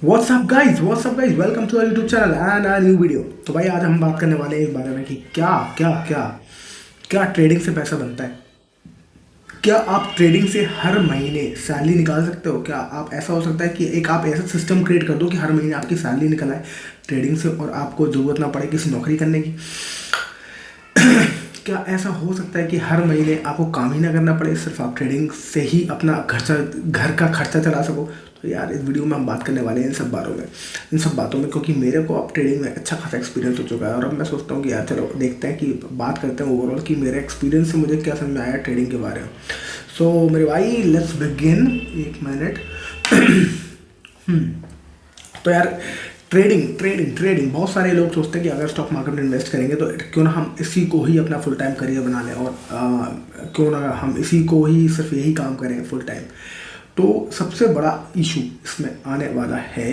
WhatsApp guys welcome to our YouTube channel and a new video. तो भाई आज हम बात करने वाले हैं इस बारे में कि क्या क्या क्या क्या ट्रेडिंग से पैसा बनता है। क्या आप ट्रेडिंग से हर महीने सैलरी निकाल सकते हो? क्या आप ऐसा हो सकता है कि एक आप ऐसा सिस्टम क्रिएट कर दो कि हर महीने आपकी सैलरी निकल आए ट्रेडिंग से और आपको ज़रूरत ना पड़े किसी नौकरी करने की? क्या ऐसा हो सकता है कि हर महीने आपको काम ही ना करना पड़े, सिर्फ आप ट्रेडिंग से ही अपना खर्चा, घर का खर्चा चला सको? तो यार इस वीडियो में हम बात करने वाले हैं इन सब बातों में, क्योंकि मेरे को अब ट्रेडिंग में अच्छा खासा एक्सपीरियंस हो चुका है और अब मैं सोचता हूँ कि यार चलो देखते हैं कि बात करते हैं ओवरऑल कि मेरे एक्सपीरियंस से मुझे क्या समझ में आया ट्रेडिंग के बारे में। सो मेरे भाई लेट्स बिगिन। एक मिनट। तो यार ट्रेडिंग बहुत सारे लोग सोचते हैं कि अगर स्टॉक मार्केट में इन्वेस्ट करेंगे तो क्यों ना हम इसी को ही अपना फुल टाइम करियर बना लें और क्यों ना हम इसी को ही सिर्फ यही काम करें फुल टाइम। तो सबसे बड़ा इशू इसमें आने वाला है,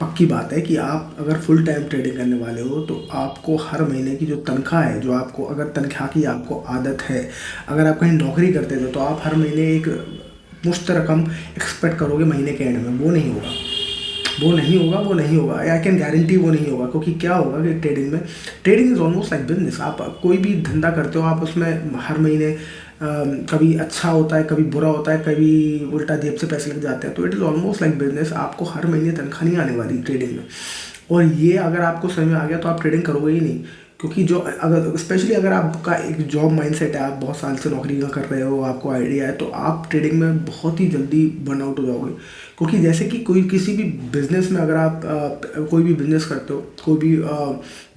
पक्की बात है कि आप अगर फुल टाइम ट्रेडिंग करने वाले हो तो आपको हर महीने की जो तनख्वाह है, जो आपको अगर तनख्वाह की आपको आदत है, अगर आप कहीं नौकरी करते थे तो आप हर महीने एक मुश्त रकम एक्सपेक्ट करोगे महीने के एंड में। वो नहीं होगा। आई कैन गारंटी वो नहीं होगा, क्योंकि क्या होगा कि trading is almost like business. आप कोई भी धंधा करते हो, आप उसमें हर महीने कभी अच्छा होता है, कभी बुरा होता है, कभी उल्टा जेब से पैसे लग जाते हैं। तो it is almost like business. आपको हर महीने तनख्वाह नहीं आने वाली ट्रेडिंग में, और ये अगर आपको समझ में आ गया तो आप ट्रेडिंग करोगे ही नहीं। क्योंकि जो अगर स्पेशली अगर आपका एक जॉब माइंडसेट है, आप बहुत साल से नौकरी का कर रहे हो, आपको आइडिया है, तो आप ट्रेडिंग में बहुत ही जल्दी बर्नआउट हो जाओगे। क्योंकि जैसे कि कोई किसी भी बिजनेस में अगर आप कोई भी बिजनेस करते हो, कोई भी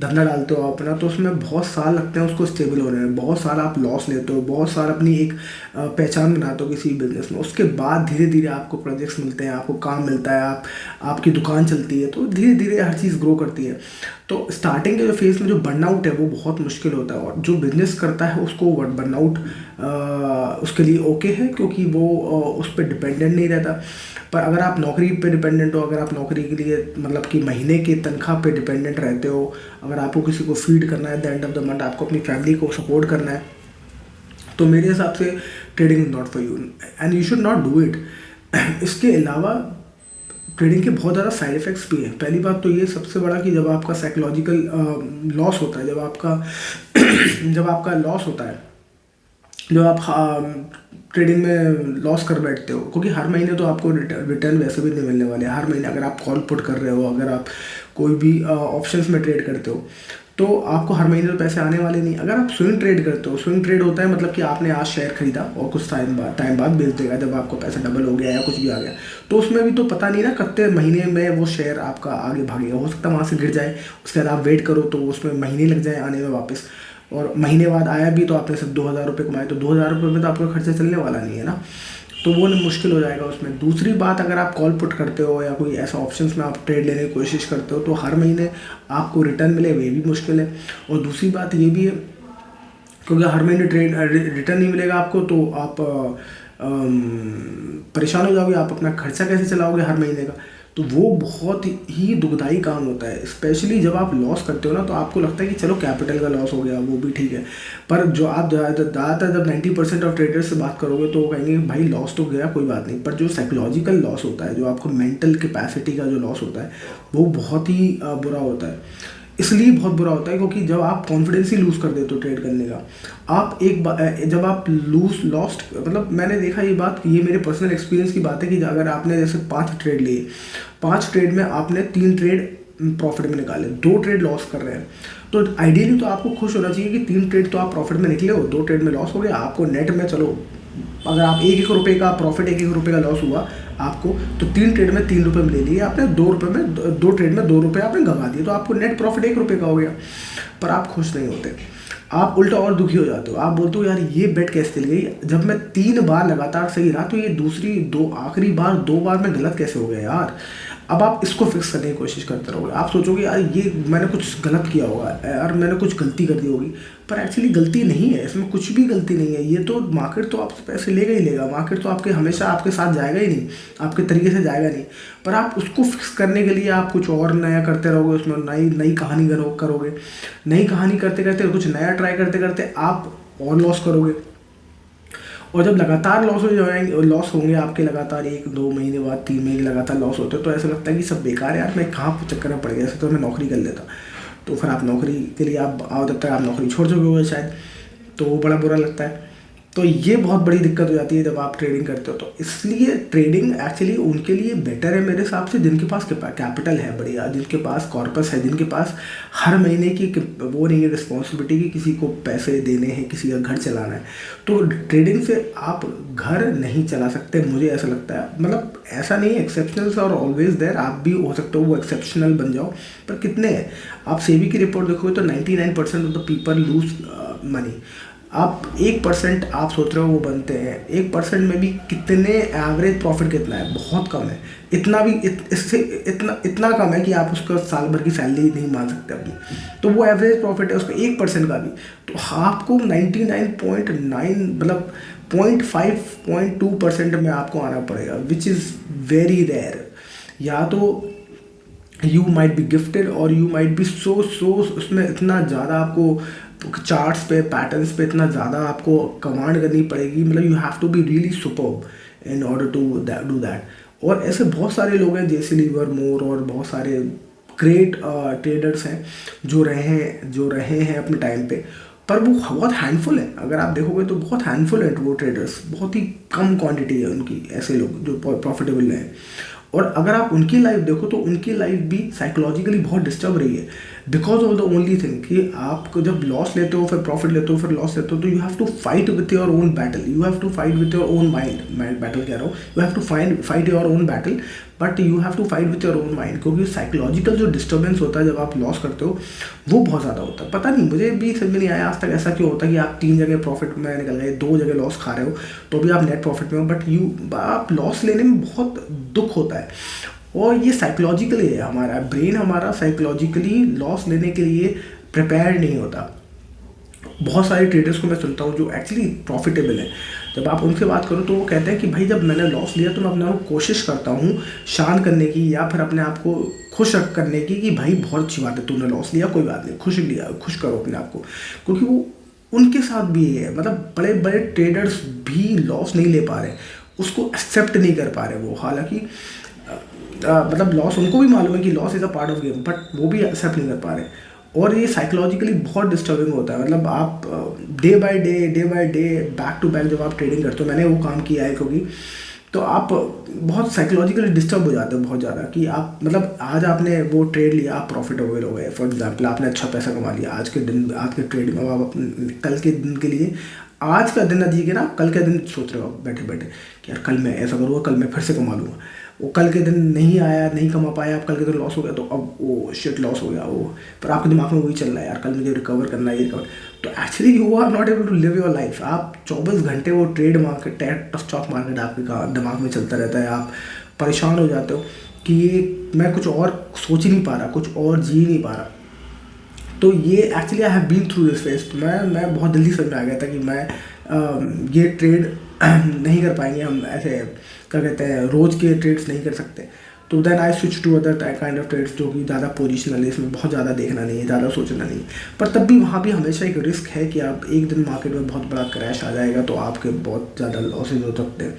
धंधा डालते हो अपना, तो उसमें बहुत साल लगते हैं उसको स्टेबल होने में। बहुत साल आप लॉस लेते हो, बहुत साल अपनी एक पहचान बनाते हो किसी बिजनेस में। उसके बाद धीरे धीरे आपको प्रोजेक्ट्स मिलते हैं, आपको काम मिलता है, आपकी दुकान चलती है, तो धीरे धीरे हर चीज़ ग्रो करती है। तो स्टार्टिंग के जो फेज में जो बर्नआउट है वो बहुत मुश्किल होता है, और जो बिजनेस करता है उसको बर्नआउट उसके लिए ओके है, क्योंकि वो उस पर डिपेंडेंट नहीं रहता। पर अगर आप नौकरी पे डिपेंडेंट हो, अगर आप नौकरी के लिए मतलब कि महीने की तनख्वाह पे डिपेंडेंट रहते हो, अगर आपको किसी को फीड करना है at the end of the month, आपको अपनी फैमिली को सपोर्ट करना है, तो मेरे हिसाब से trading is not for you and you should not do it. इसके अलावा ट्रेडिंग के बहुत ज़्यादा साइड इफ़ेक्ट्स भी हैं। पहली बात तो ये सबसे बड़ा कि जब आपका साइकोलॉजिकल लॉस होता है, जब आपका लॉस होता है, जो आप ट्रेडिंग में लॉस कर बैठते हो, क्योंकि हर महीने तो आपको रिटर्न वैसे भी नहीं मिलने वाले। हर महीने अगर आप कॉल पुट कर रहे हो, अगर आप कोई भी ऑप्शंस में ट्रेड करते हो, तो आपको हर महीने तो पैसे आने वाले नहीं। अगर आप स्विंग ट्रेड करते हो, स्विंग ट्रेड होता है मतलब कि आपने आज शेयर खरीदा और कुछ टाइम बाद बेच देगा जब आपको पैसा डबल हो गया या कुछ भी आ गया। तो उसमें भी तो पता नहीं ना कितने महीने में वो शेयर आपका आगे भागेगा। हो सकता है वहाँ से गिर जाए, उसके बाद आप वेट करो तो उसमें महीने लग जाए आने में वापस, और महीने बाद आया भी तो आपने सिर्फ 2,000 रुपये कमाए, तो 2,000 रुपये में तो आपका खर्चा चलने वाला नहीं है ना। तो वो मुश्किल हो जाएगा उसमें। दूसरी बात, अगर आप कॉल पुट करते हो या कोई ऐसा ऑप्शंस में आप ट्रेड लेने की कोशिश करते हो, तो हर महीने आपको रिटर्न मिले ये भी मुश्किल है। और दूसरी बात ये भी है, क्योंकि हर महीने ट्रेड रिटर्न नहीं मिलेगा आपको, तो आप परेशान हो जाओगे। आप अपना खर्चा कैसे चलाओगे हर महीने का? तो वो बहुत ही दुखदाई काम होता है। स्पेशली जब आप लॉस करते हो ना, तो आपको लगता है कि चलो कैपिटल का लॉस हो गया वो भी ठीक है, पर जो आप ज़्यादातर जब 90% ऑफ ट्रेडर्स से बात करोगे तो वो कहेंगे भाई लॉस तो गया कोई बात नहीं, पर जो साइकोलॉजिकल लॉस होता है, जो आपको मेंटल कैपेसिटी का जो लॉस होता है, वो बहुत ही बुरा होता है। इसलिए बहुत बुरा होता है क्योंकि जब आप कॉन्फिडेंस ही लूज़ कर देते हो ट्रेड करने का, आप एक जब आप लॉस्ट, मतलब मैंने देखा ये बात, ये मेरे पर्सनल एक्सपीरियंस की बात है कि अगर आपने जैसे 5 ट्रेड लिए, 5 ट्रेड में आपने 3 ट्रेड प्रॉफिट में निकाले, 2 ट्रेड लॉस कर रहे हैं, तो आइडियली तो आपको खुश होना चाहिए कि 3 ट्रेड तो आप प्रॉफिट में निकले हो, 2 ट्रेड में लॉस हो गया आपको। नेट में चलो अगर आप 1-1 रुपये का प्रॉफिट, 1-1 रुपये का लॉस हुआ आपको, तो 3 ट्रेड में 3 रुपये ले लिए आपने, 2 रुपये में 2 ट्रेड में 2 रुपये आपने गंवा दिए, तो आपको नेट प्रॉफिट 1 रुपये का हो गया। पर आप खुश नहीं होते, आप उल्टा और दुखी हो जाते हो। आप बोलते हो यार ये बेट कैसे चल गई, जब मैं 3 बार लगातार सही रहा, तो ये दूसरी आखिरी बार 2 बार में गलत कैसे हो गया यार। अब आप इसको फिक्स करने की कोशिश करते रहोगे। आप सोचोगे यार ये मैंने कुछ गलत किया होगा, यार मैंने कुछ गलती कर दी होगी, पर एक्चुअली गलती नहीं है, इसमें कुछ भी गलती नहीं है। ये तो मार्केट तो आपसे पैसे लेगा ही लेगा, मार्केट तो आपके हमेशा आपके साथ जाएगा ही नहीं, आपके तरीके से जाएगा नहीं। पर आप उसको फिक्स करने के लिए आप कुछ और नया करते रहोगे, उसमें नई नई कहानी करोगे, नई कहानी करते करते कुछ नया ट्राई करते करते आप और लॉस करोगे। और जब लगातार लॉस हो जाएंगे, लॉस होंगे आपके लगातार 1-2 महीने बाद, 3 महीने लगातार लॉस होते हैं, तो ऐसा लगता है कि सब बेकार है यार, मैं कहाँ चक्कर में पड़ गया, ऐसे तो मैं नौकरी कर लेता। तो फिर आप नौकरी के लिए आप आओ, तब तक आप नौकरी छोड़ चुके हो शायद, तो वो बड़ा बुरा लगता है। तो ये बहुत बड़ी दिक्कत हो जाती है जब आप ट्रेडिंग करते हो। तो इसलिए ट्रेडिंग एक्चुअली उनके लिए बेटर है मेरे हिसाब से, जिनके पास कैपिटल है बढ़िया, जिनके पास कॉर्पस है, जिनके पास हर महीने की वो नहीं है रिस्पॉन्सिबिलिटी कि किसी को पैसे देने हैं, किसी का घर चलाना है। तो ट्रेडिंग से आप घर नहीं चला सकते, मुझे ऐसा लगता है। मतलब ऐसा नहीं है, एक्सेप्शनल्स और ऑलवेज देयर, आप भी हो सकते हो वो एक्सेप्शनल बन जाओ, पर कितने हैं? आप सेबी की रिपोर्ट देखोगे तो 99% of the people lose money. आप 1% आप सोच रहे हो वो बनते हैं, 1% में भी कितने एवरेज प्रॉफिट कितना है? बहुत कम है। इतना भी इससे इतना कम है कि आप उसका साल भर की सैलरी नहीं मान सकते अपनी। तो वो एवरेज प्रॉफिट है उसका 1% का भी। तो आपको 99.9 मतलब 0.5-0.2% में आपको आना पड़ेगा, विच इज़ वेरी रेयर। या तो यू माइट बी गिफ्टेड और यू माइट बी सो उसमें इतना ज़्यादा आपको चार्ट्स पे, पैटर्न्स पे इतना ज़्यादा आपको कमांड करनी पड़ेगी, मतलब you have to be really superb in order to do that. और ऐसे बहुत सारे लोग हैं जैसे लिवरमोर और बहुत सारे ग्रेट ट्रेडर्स हैं जो रहे हैं अपने टाइम पे, पर वो बहुत हैंडफुल है। अगर आप देखोगे तो बहुत हैंडफुल है वो ट्रेडर्स, बहुत ही कम क्वांटिटी है उनकी, ऐसे लोग जो प्रॉफिटेबल हैं। और अगर आप उनकी लाइफ देखो तो उनकी लाइफ भी साइकोलॉजिकली बहुत डिस्टर्ब रही है, because of the only thing कि आपको जब लॉस लेते हो, फिर प्रॉफिट लेते हो, फिर लॉस लेते हो, तो you have to fight with your own battle, you have to fight with your own mind battle कह रहा हूँ, you have to fight your own battle, but you have to fight with your own mind. क्योंकि psychological जो disturbance होता है जब आप loss करते हो वो बहुत ज़्यादा होता है। पता नहीं, मुझे भी समझ में नहीं आया आज तक ऐसा क्यों होता है कि आप 3 जगह प्रॉफिट में निकल गए, 2 जगह लॉस खा रहे हो, तो भी आप नेट प्रॉफिट में हो, बट आप लॉस लेने में बहुत दुख होता है। और ये साइकोलॉजिकली है, हमारा ब्रेन हमारा साइकोलॉजिकली लॉस लेने के लिए प्रिपेयर नहीं होता। बहुत सारे ट्रेडर्स को मैं सुनता हूँ जो एक्चुअली प्रॉफिटेबल है, जब आप उनसे बात करो तो वो कहते हैं कि भाई जब मैंने लॉस लिया तो मैं अपने आप को कोशिश करता हूँ शांत करने की, या फिर अपने आप को खुश करने की कि भाई बहुत अच्छी बात है तूने लॉस लिया, कोई बात नहीं, खुश करो अपने आप को। क्योंकि वो उनके साथ भी ये है, मतलब बड़े बड़े ट्रेडर्स भी लॉस नहीं ले पा रहे, उसको एक्सेप्ट नहीं कर पा रहे वो। हालांकि मतलब लॉस उनको भी मालूम है कि loss is a part of game, but वो भी एक्सेप्ट नहीं कर पा रहे। और ये साइकोलॉजिकली बहुत डिस्टर्बिंग होता है। मतलब आप day by day back to back जब आप ट्रेडिंग करते हो, मैंने वो काम किया है, क्योंकि तो आप बहुत साइकोलॉजिकली डिस्टर्ब हो जाते हो बहुत ज़्यादा कि आप मतलब आज आपने वो ट्रेड लिया, आप प्रॉफिटेबल हो गए, फॉर एग्जांपल आपने अच्छा पैसा कमा लिया आज के दिन, आज के ट्रेड में, आप कल के दिन के लिए आज का दिन ना जी के ना कल का दिन सोच रहे हो बैठे बैठे कि यार कल मैं ऐसा करूँगा, कल मैं फिर से कमा लूँगा। वो कल के दिन नहीं आया, नहीं कमा पाया, आप कल के दिन लॉस हो गया, तो अब वो शिट लॉस हो गया वो, पर आपके दिमाग में वही चल रहा है यार कल मुझे रिकवर करना है, ये रिकवर। तो actually you are not able to live your life. आप 24 घंटे वो ट्रेड मार्केट, स्टॉक मार्केट आपके दिमाग में चलता रहता है, आप परेशान हो जाते हो कि ये मैं कुछ और सोच ही नहीं पा रहा, कुछ और जी नहीं पा रहा। तो ये actually I have been through this phase. मैं बहुत जल्दी समझ में आ गया था कि मैं ये ट्रेड नहीं कर पाएंगे हम, ऐसे क्या कहते हैं रोज़ के ट्रेड्स नहीं कर सकते। तो then I switch to other kind of trades जो कि ज़्यादा पोजिशनल है, इसमें बहुत ज़्यादा देखना नहीं है, ज़्यादा सोचना नहीं है। पर तब भी वहाँ भी हमेशा एक रिस्क है कि आप एक दिन मार्केट में बहुत बड़ा क्रैश आ जाएगा तो आपके बहुत ज़्यादा लॉसेज हो सकते हैं।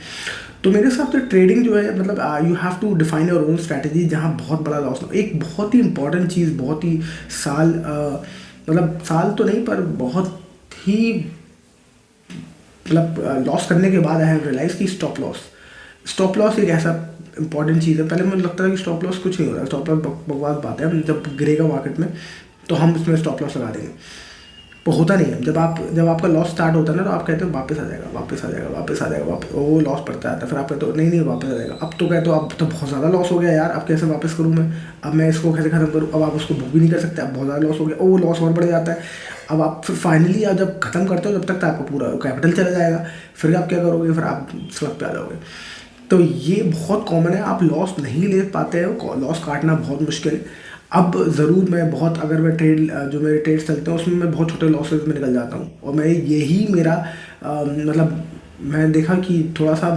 तो मेरे हिसाब से ट्रेडिंग जो है, मतलब you have to define your own strategy जहाँ बहुत बड़ा लॉस हो। एक बहुत ही इंपॉर्टेंट चीज़, बहुत ही मतलब साल तो नहीं पर बहुत ही मतलब लॉस करने के बाद आई हैव रियलाइज कि स्टॉप लॉस एक ऐसा इंपॉर्टेंट चीज़ है। पहले मुझे लगता था कि स्टॉप लॉस कुछ नहीं होता, स्टॉप लॉस बकवास बात है, जब गिरेगा मार्केट में तो हम उसमें स्टॉप लॉस लगा देंगे, पर होता नहीं है। जब आपका लॉस स्टार्ट होता है ना तो आप कहते हो वापस आ जाएगा, वो लॉस पड़ता है, फिर आप कहते हो नहीं वापस आ जाएगा। अब तो कहते हो अब तो बहुत ज़्यादा लॉस हो गया यार, अब कैसे वापस करूँ मैं, अब मैं इसको कैसे ख़त्म करूँ। अब आप उसको बुक भी नहीं कर सकते, अब बहुत ज़्यादा लॉस हो गया, वो लॉस और बढ़ जाता है। अब आप फिर फाइनली आप जब ख़त्म करते हो जब तक आपका पूरा कैपिटल चला जाएगा, फिर आप क्या करोगे, फिर आप सड़क पे आ जाओगे। तो ये बहुत कॉमन है, आप लॉस नहीं ले पाते हो, लॉस काटना बहुत मुश्किल है। अब ज़रूर मैं बहुत, अगर मैं जो मेरे ट्रेड्स चलते हैं उसमें मैं बहुत छोटे लॉसेस में निकल जाता हूँ, और मैं यही मेरा मतलब मैं देखा कि थोड़ा सा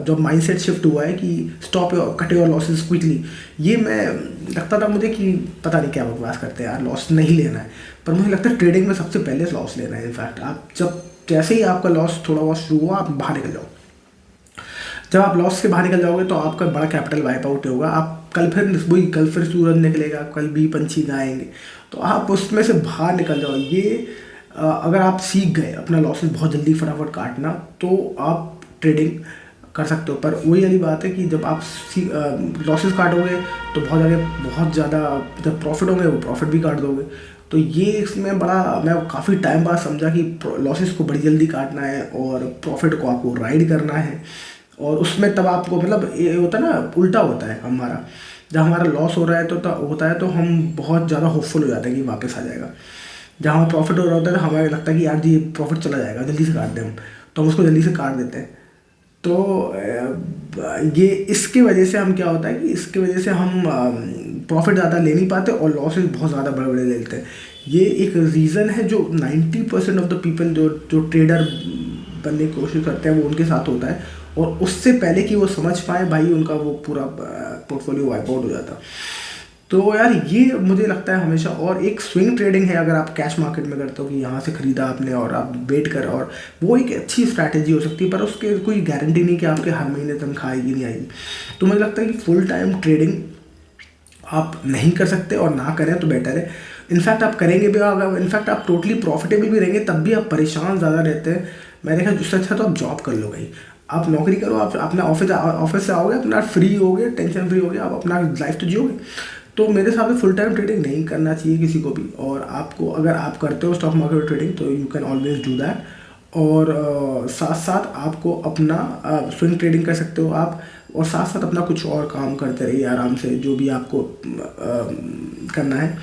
जब माइंडसेट शिफ्ट हुआ है कि कट योर लॉसेस क्विकली। ये मैं लगता था मुझे कि पता नहीं क्या बकवास करते हैं यार, लॉस नहीं लेना है, पर मुझे लगता है ट्रेडिंग में सबसे पहले लॉस लेना है। इनफैक्ट आप जब जैसे ही आपका लॉस थोड़ा बहुत शुरू हुआ, आप बाहर निकल जाओ। जब आप लॉस से बाहर निकल जाओगे तो आपका बड़ा कैपिटल वाइप आउट होगा। आप कल फिर सूरज निकलेगा, कल भी पंछी गाएंगे, तो आप उसमें से बाहर निकल जाओ। ये अगर आप सीख गए अपना लॉसेस बहुत जल्दी फटाफट काटना, तो आप ट्रेडिंग कर सकते हो। पर वही वाली बात है कि जब आप लॉसेस काटोगे तो बहुत ज़्यादा जब प्रॉफिट होंगे वो प्रॉफिट भी काट दोगे। तो ये इसमें बड़ा मैं काफ़ी टाइम बाद समझा कि लॉसेस को बड़ी जल्दी काटना है और प्रॉफिट को आपको राइड करना है। और उसमें तब आपको मतलब ये होता है ना, उल्टा होता है हमारा। जब हमारा लॉस हो रहा है तो हम बहुत ज़्यादा होपफुल हो जाते हैं कि वापस आ जाएगा। जहाँ हमें प्रॉफिट हो रहा होता है तो हमें लगता है कि यार जी ये प्रॉफिट चला जाएगा, जल्दी से काट दें हम, तो हम उसको जल्दी से काट देते हैं। तो ये इसकी वजह से हम क्या होता है कि इसकी वजह से हम प्रॉफिट ज़्यादा ले नहीं पाते और लॉसेस बहुत ज़्यादा बड़े बड़े ले लेते हैं। ये एक रीज़न है जो 90% ऑफ द पीपल जो ट्रेडर बनने की कोशिश करते हैं वो उनके साथ होता है। और उससे पहले कि वो समझ पाए भाई, उनका वो पूरा पोर्टफोलियो वाइप आउट हो जाता। तो यार ये मुझे लगता है हमेशा। और एक स्विंग ट्रेडिंग है, अगर आप कैश मार्केट में करते हो कि यहाँ से ख़रीदा आपने और आप वेट कर, और वो एक अच्छी स्ट्रैटेजी हो सकती है, पर उसके कोई गारंटी नहीं कि आपके हर महीने तनख्वाह आएगी नहीं आएगी। तो मुझे लगता है कि फुल टाइम ट्रेडिंग आप नहीं कर सकते और ना करें तो बेटर है। इनफैक्ट आप करेंगे भी, अगर इनफैक्ट आप टोटली प्रॉफिटेबल भी रहेंगे तब भी आप परेशान ज़्यादा रहते हैं। मैंने कहा उससे अच्छा तो आप जॉब कर लो भाई, आप नौकरी करो, आप अपना ऑफिस से आओगे, अपना फ्री हो गए, टेंशन फ्री हो गया, आप अपना लाइफ तो जियोगे। तो मेरे हिसाब से फुल टाइम ट्रेडिंग नहीं करना चाहिए किसी को भी। और आपको अगर आप करते हो स्टॉक मार्केट ट्रेडिंग तो you can always do that. और साथ साथ आपको अपना स्विंग ट्रेडिंग कर सकते हो आप, और साथ साथ अपना कुछ और काम करते रहिए आराम से, जो भी आपको करना है।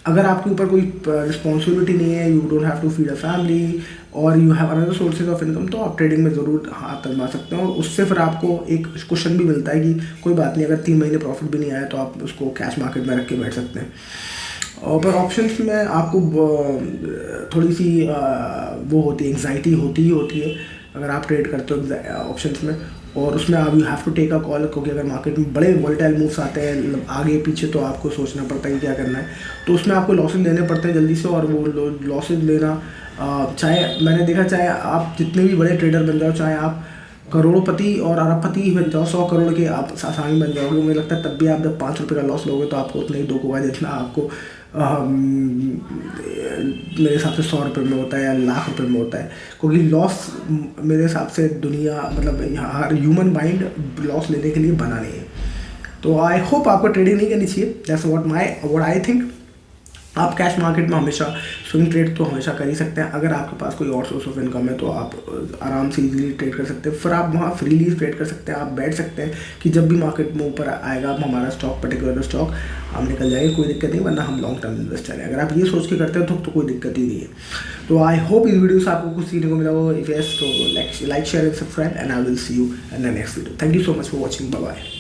अगर आपके ऊपर कोई रिस्पॉन्सिबिलिटी नहीं है, you don't have to feed a family और you have another sources of income, तो आप ट्रेडिंग में ज़रूर हाथ आजमा सकते हो। और उससे फिर आपको एक क्वेश्चन भी मिलता है कि कोई बात नहीं, अगर 3 महीने प्रॉफिट भी नहीं आया तो आप उसको कैश मार्केट में रख के बैठ सकते हैं। और पर ऑप्शंस में आपको थोड़ी सी वो होती है, एंग्जाइटी होती है अगर आप ट्रेड करते हो ऑप्शंस में। और उसमें आप you have to take a call, क्योंकि अगर मार्केट में बड़े वोलेटाइल मूव्स आते हैं आगे पीछे, तो आपको सोचना पड़ता है कि क्या करना है। तो उसमें आपको लॉसेज लेने पड़ते हैं जल्दी से। और वो लॉसेज लेना, चाहे मैंने देखा, चाहे आप जितने भी बड़े ट्रेडर बन जाओ, चाहे आप करोड़पति और अरबपति ही बन जाओ, 100 करोड़ के आप आसानी बन जाओगे, मुझे लगता है तब भी आप जब 5 रुपये का लॉस लोगे तो आपको उतना ही दुख होगा जितना आपको मेरे हिसाब से 100 रुपये में होता है या लाख रुपये में होता है। क्योंकि लॉस मेरे हिसाब से दुनिया, मतलब हर ह्यूमन माइंड लॉस लेने के लिए बना नहीं है। तो आई होप आपको ट्रेडिंग नहीं करनी चाहिए। That's what I think. आप कैश मार्केट में हमेशा स्विंग ट्रेड तो हमेशा कर ही सकते हैं। अगर आपके पास कोई और सोर्स ऑफ इनकम है तो आप आराम से इजीली ट्रेड कर सकते हैं। फिर आप वहाँ फ्रीली ट्रेड कर सकते हैं। आप बैठ सकते हैं कि जब भी मार्केट में ऊपर आएगा हमारा स्टॉक, पर्टिकुलर स्टॉक, हम निकल जाएंगे, कोई दिक्कत नहीं। वरना हम लॉन्ग टर्म इन्वेस्टर हैं। अगर आप ये सोच के करते हैं तो कोई दिक्कत ही नहीं है। तो आई होप इस वीडियो से आपको कुछ सीखने को मिला हो। इफ यस तो like share and subscribe and I will see you in the next video. Thank you so much for watching. Bye bye.